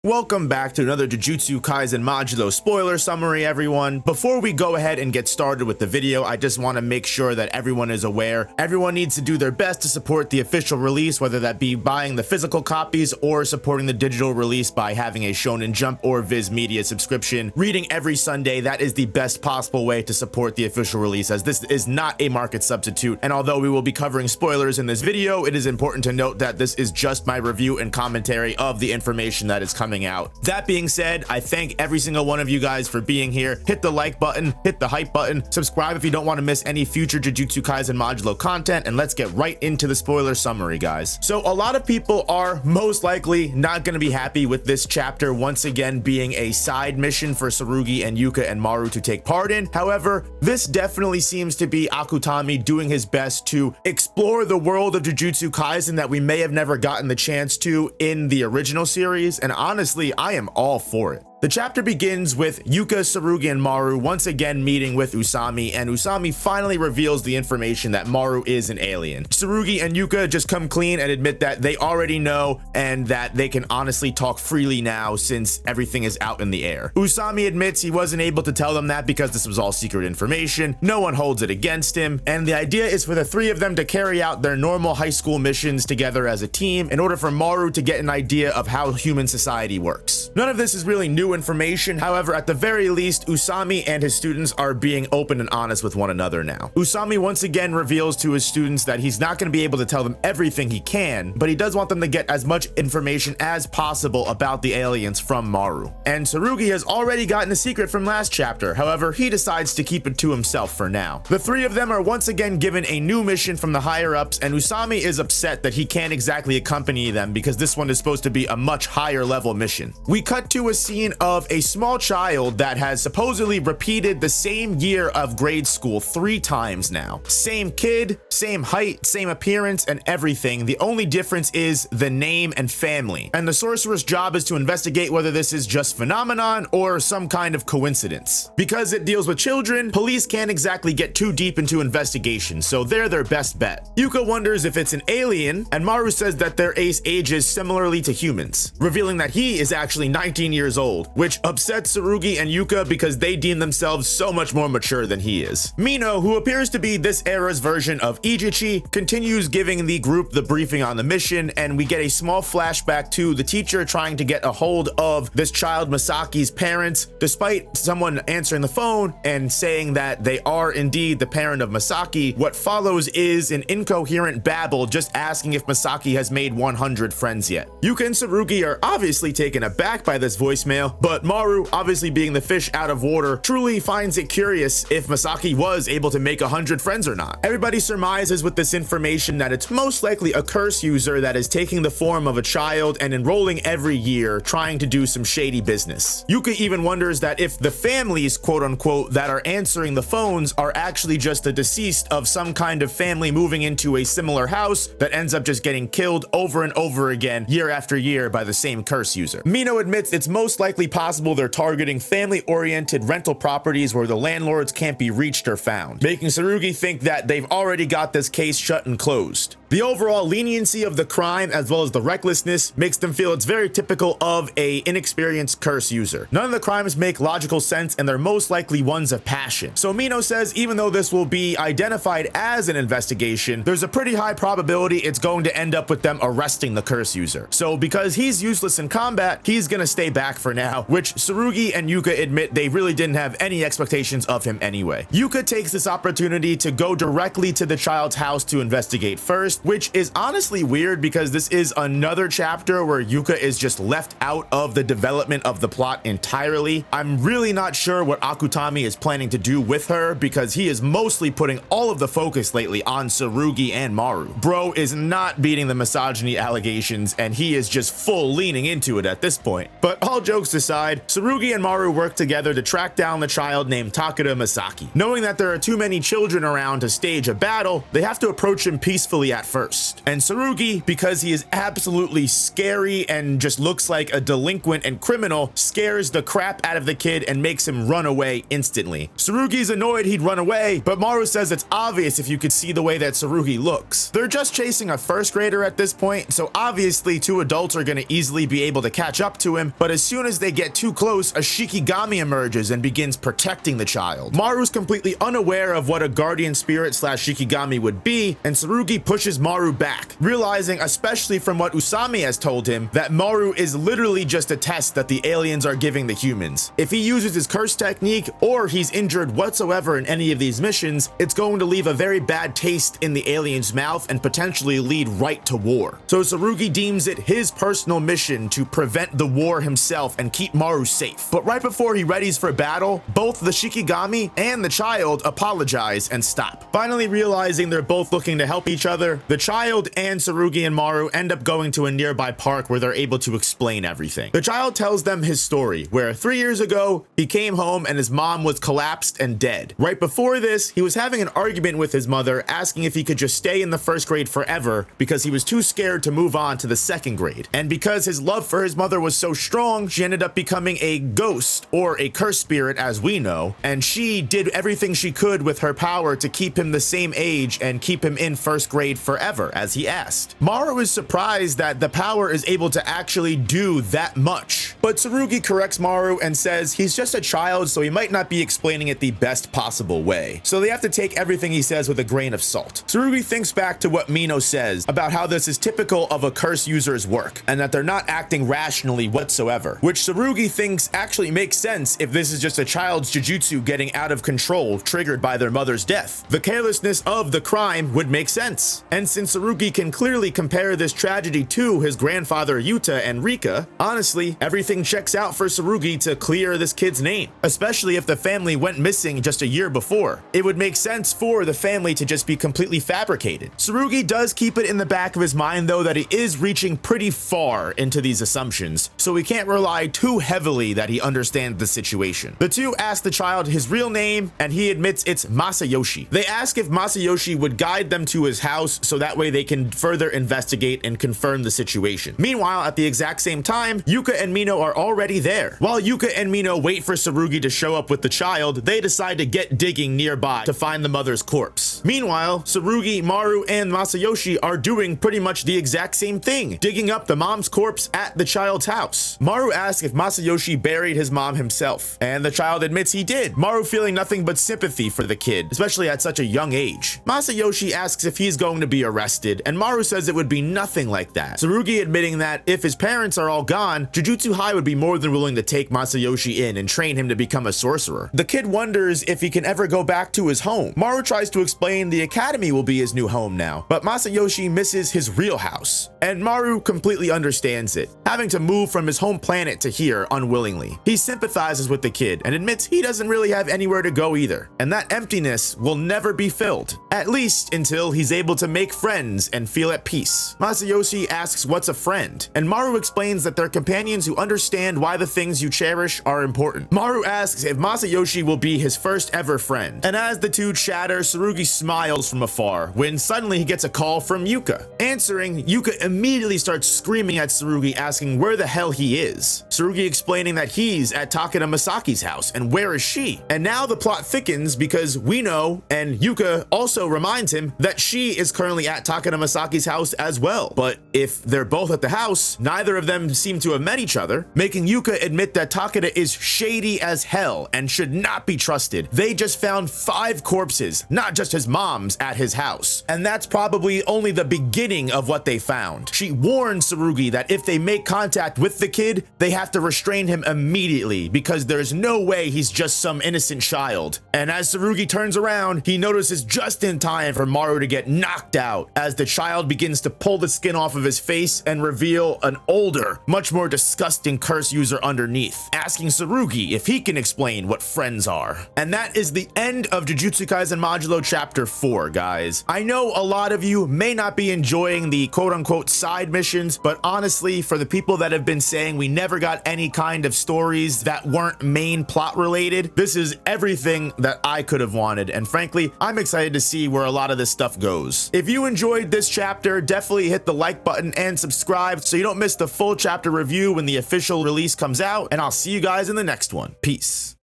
Welcome back to another Jujutsu Kaisen Modulo spoiler summary, everyone. Before we go ahead and get started with the video, I just want to make sure that everyone is aware. Everyone needs to do their best to support the official release, whether that be buying the physical copies or supporting the digital release by having a Shonen Jump or Viz Media subscription. Reading every Sunday, that is the best possible way to support the official release, as this is not a market substitute. And although we will be covering spoilers in this video, it is important to note that this is just my review and commentary of the information that is coming out. That being said, I thank every single one of you guys for being here. Hit the like button, hit the hype button, subscribe if you don't want to miss any future Jujutsu Kaisen Modulo content, and let's get right into the spoiler summary, guys. So a lot of people are most likely not going to be happy with this chapter once again being a side mission for Tsurugi and Yuka and Maru to take part in. However, this definitely seems to be Akutami doing his best to explore the world of Jujutsu Kaisen that we may have never gotten the chance to in the original series, and honestly, I am all for it. The chapter begins with Yuka, Tsurugi, and Maru once again meeting with Usami, and Usami finally reveals the information that Maru is an alien. Tsurugi and Yuka just come clean and admit that they already know and that they can honestly talk freely now since everything is out in the air. Usami admits he wasn't able to tell them that because this was all secret information. No one holds it against him, and the idea is for the three of them to carry out their normal high school missions together as a team in order for Maru to get an idea of how human society works. None of this is really new information. However, at the very least, Usami and his students are being open and honest with one another now. Usami once again reveals to his students that he's not going to be able to tell them everything he can, but he does want them to get as much information as possible about the aliens from Maru. And Tsurugi has already gotten a secret from last chapter. However, he decides to keep it to himself for now. The three of them are once again given a new mission from the higher-ups, and Usami is upset that he can't exactly accompany them because this one is supposed to be a much higher level mission. We cut to a scene of a small child that has supposedly repeated the same year of grade school 3 times now. Same kid, same height, same appearance, and everything. The only difference is the name and family. And the sorcerer's job is to investigate whether this is just phenomenon or some kind of coincidence. Because it deals with children, police can't exactly get too deep into investigation, so they're their best bet. Yuka wonders if it's an alien, and Maru says that their ace ages similarly to humans, revealing that he is actually 19 years old, which upsets Tsurugi and Yuka because they deem themselves so much more mature than he is. Mino, who appears to be this era's version of Ijichi, continues giving the group the briefing on the mission, and we get a small flashback to the teacher trying to get a hold of this child Masaki's parents, despite someone answering the phone and saying that they are indeed the parent of Masaki. What follows is an incoherent babble just asking if Masaki has made 100 friends yet. Yuka and Tsurugi are obviously taken aback by this voicemail, but Maru, obviously being the fish out of water, truly finds it curious if Masaki was able to make 100 friends or not. Everybody surmises with this information that it's most likely a curse user that is taking the form of a child and enrolling every year, trying to do some shady business. Yuka even wonders that if the families, quote unquote, that are answering the phones are actually just the deceased of some kind of family moving into a similar house that ends up just getting killed over and over again year after year by the same curse user. Mino admits it's most likely possible they're targeting family-oriented rental properties where the landlords can't be reached or found, making Tsurugi think that they've already got this case shut and closed. The overall leniency of the crime as well as the recklessness makes them feel it's very typical of a inexperienced curse user. None of the crimes make logical sense and they're most likely ones of passion. So Mino says even though this will be identified as an investigation, there's a pretty high probability it's going to end up with them arresting the curse user. So because he's useless in combat, he's gonna stay back for now, which Tsurugi and Yuka admit they really didn't have any expectations of him anyway. Yuka takes this opportunity to go directly to the child's house to investigate first, which is honestly weird because this is another chapter where Yuka is just left out of the development of the plot entirely. I'm really not sure what Akutami is planning to do with her because he is mostly putting all of the focus lately on Tsurugi and Maru. Bro is not beating the misogyny allegations and he is just full leaning into it at this point. But all jokes aside, Tsurugi and Maru work together to track down the child named Takeda Masaki. Knowing that there are too many children around to stage a battle, they have to approach him peacefully at at first. And Tsurugi, because he is absolutely scary and just looks like a delinquent and criminal, scares the crap out of the kid and makes him run away instantly. Tsurugi's annoyed he'd run away, but Maru says it's obvious if you could see the way that Tsurugi looks. They're just chasing a first grader at this point, so obviously two adults are going to easily be able to catch up to him, but as soon as they get too close, a Shikigami emerges and begins protecting the child. Maru's completely unaware of what a guardian spirit slash Shikigami would be, and Tsurugi pushes Maru back, realizing, especially from what Usami has told him, that Maru is literally just a test that the aliens are giving the humans. If he uses his curse technique or he's injured whatsoever in any of these missions, it's going to leave a very bad taste in the alien's mouth and potentially lead right to war. So Tsurugi deems it his personal mission to prevent the war himself and keep Maru safe. But right before he readies for battle, both the Shikigami and the child apologize and stop. Finally realizing they're both looking to help each other, the child and Tsurugi and Maru end up going to a nearby park where they're able to explain everything. The child tells them his story, where 3 years ago, he came home and his mom was collapsed and dead. Right before this, he was having an argument with his mother, asking if he could just stay in the first grade forever because he was too scared to move on to the second grade. And because his love for his mother was so strong, she ended up becoming a ghost, or a curse spirit as we know, and she did everything she could with her power to keep him the same age and keep him in first grade forever, as he asked. Maru is surprised that the power is able to actually do that much. But Tsurugi corrects Maru and says he's just a child, so he might not be explaining it the best possible way. So they have to take everything he says with a grain of salt. Tsurugi thinks back to what Mino says about how this is typical of a curse user's work, and that they're not acting rationally whatsoever, which Tsurugi thinks actually makes sense if this is just a child's jujutsu getting out of control triggered by their mother's death. The carelessness of the crime would make sense. And since Tsurugi can clearly compare this tragedy to his grandfather Yuta and Rika, honestly, everything checks out for Tsurugi to clear this kid's name, especially if the family went missing just a year before. It would make sense for the family to just be completely fabricated. Tsurugi does keep it in the back of his mind though that he is reaching pretty far into these assumptions, so we can't rely too heavily that he understands the situation. The two ask the child his real name, and he admits it's Masayoshi. They ask if Masayoshi would guide them to his house so that way they can further investigate and confirm the situation. Meanwhile, at the exact same time, Yuka and Mino are already there. While Yuka and Mino wait for Tsurugi to show up with the child, they decide to get digging nearby to find the mother's corpse. Meanwhile, Tsurugi, Maru, and Masayoshi are doing pretty much the exact same thing, digging up the mom's corpse at the child's house. Maru asks if Masayoshi buried his mom himself, and the child admits he did, Maru feeling nothing but sympathy for the kid, especially at such a young age. Masayoshi asks if he's going to be arrested, and Maru says it would be nothing like that. Tsurugi admitting that if his parents are all gone, Jujutsu High would be more than willing to take Masayoshi in and train him to become a sorcerer. The kid wonders if he can ever go back to his home. Maru tries to explain the academy will be his new home now, but Masayoshi misses his real house, and Maru completely understands it, having to move from his home planet to here unwillingly. He sympathizes with the kid and admits he doesn't really have anywhere to go either, and that emptiness will never be filled, at least until he's able to make friends and feel at peace. Masayoshi asks what's a friend, and Maru explains that they're companions who understand why the things you cherish are important. Maru asks if Masayoshi will be his first ever friend, and as the two chatter, Tsurugi smiles from afar when suddenly he gets a call from Yuka. Answering, Yuka immediately starts screaming at Tsurugi asking where the hell he is. Tsurugi explaining that he's at Takeda Masaki's house and where is she? And now the plot thickens because we know, and Yuka also reminds him that she is currently at Takeda Masaki's house as well. But if they're both at the house, neither of them seem to have met each other, making Yuka admit that Takeda is shady as hell and should not be trusted. They just found 5 corpses, not just his mom's, at his house. And that's probably only the beginning of what they found. She warns Tsurugi that if they make contact with the kid, they have to restrain him immediately because there's no way he's just some innocent child. And as Tsurugi turns around, he notices just in time for Maru to get knocked out as the child begins to pull the skin off of his face and reveal an older, much more disgusting curse user underneath, asking Tsurugi if he can explain what friends are. And that is the end of Jujutsu Kaisen Modulo Chapter 4, guys. I know a lot of you may not be enjoying the quote-unquote side missions, but honestly, for the people that have been saying we never got got any kind of stories that weren't main plot related. This is everything that I could have wanted, and frankly, I'm excited to see where a lot of this stuff goes. If you enjoyed this chapter, definitely hit the like button and subscribe so you don't miss the full chapter review when the official release comes out, and I'll see you guys in the next one. Peace.